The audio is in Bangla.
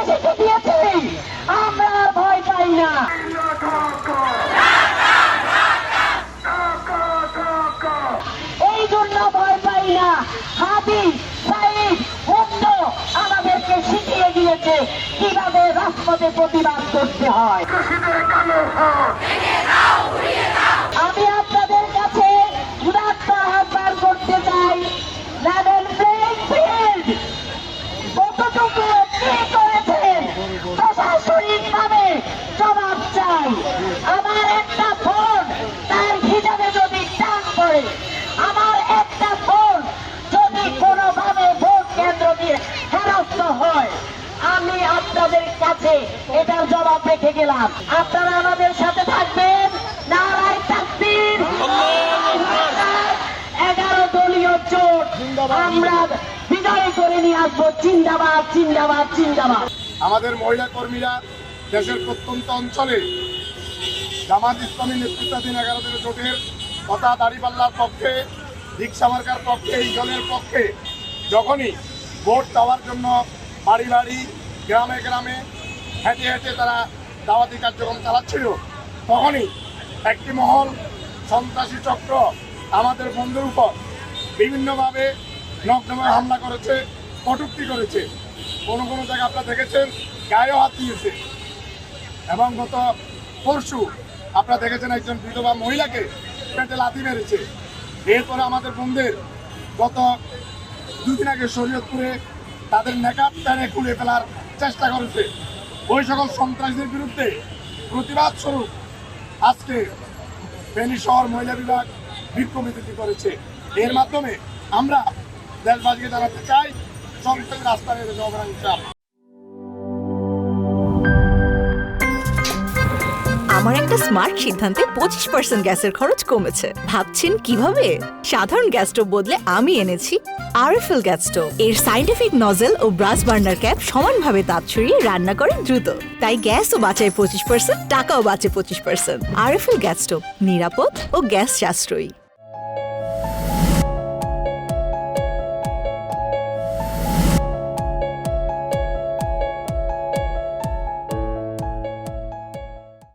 শিখে দিয়েছে আমরা আর ভয় পাই না। এই জন্য ভয় পাই না। হাদি সাইদ মুক্ত আমাদেরকে শিখিয়ে দিয়েছে কিভাবে রাজপথে প্রতিবাদ করতে হয়। আমি আপনাদের কাছে উদাত্ত আহ্বান করতে চাই, লেভেল প্লেইং ফিল্ড কতটুকু কি করেছেন প্রশাসনিকভাবে জবাব চাই। আমার একটা ফোন তার হিসাবে যদি টান করে, আমার একটা ফোন যদি কোনোভাবে ভোট কেন্দ্র দিয়ে হেরস্ত হয়, আমি আপনাদের কাছে এটার জবাব রেখে গেলাম। আপনারা আমাদের সাথে থাকবেন। নারায়ে তাকবীর। 11 দলীয় জোট আমরা বিজয় করে নিয়ে আসবো। জিন্দাবাদ, জিন্দাবাদ, জিন্দাবাদ। আমাদের মহিলা কর্মীরা দেশের প্রত্যন্ত অঞ্চলে জামাত ইসলামী নেতৃত্বাধীন 11 দলীয় জোটের তথা দাঁড়িপাল্লার পক্ষে, রিকশা মার্কার পক্ষে, ইজলের পক্ষে যখনই ভোট দেওয়ার জন্য বাড়ি বাড়ি, গ্রামে গ্রামে হেঁটে হেঁটে তারা দাওয়াতি কার্যক্রম চালাচ্ছিল, তখনই একটি মহল সন্ত্রাসী চক্র আমাদের বন্ধুর উপর বিভিন্নভাবে নগ্নভাবে হামলা করেছে, কটূক্তি করেছে। কোনো কোনো জায়গায় আপনারা দেখেছেন গায়েও হাত দিয়েছে। এবং গত পরশু আপনারা দেখেছেন একজন বিধবা মহিলাকে পেটে লাথি মেরেছে। এরপরে আমাদের বন্ধুদের গত 2 দিন আগে শরীয়তপুরে তাদের নেকাব প্যানে খুলে ফেলার চেষ্টা করেছে। ওই সকল সন্ত্রাসীদের বিরুদ্ধে প্রতিবাদ স্বরূপ আজকে ফেনী শহর মহিলা বিভাগ বিক্ষোভ মিছিল করেছে। এর মাধ্যমে আমরা দেশবাসীকে জানাতে চাই সংসদ রাস্তা নিয়ে যাওয়ার ইনশাআল্লাহ। আমার একটা স্মার্ট সিদ্ধান্তে 25% গ্যাসের খরচ কমেছে। ভাবছেন কিভাবে? সাধারণ গ্যাস স্টোভ বদলে আমি এনেছি আরএফএল গ্যাস স্টোভ। এর সাইন্টিফিক নজল ও ব্রাস বার্নার ক্যাপ সমানভাবে তাপ ছড়িয়ে রান্না করে দ্রুত। তাই গ্যাসও বাঁচায় 25%, টাকাও বাঁচে 25%। আরএফএল গ্যাস স্টোভ নিরাপদ ও গ্যাস সাশ্রয়ী।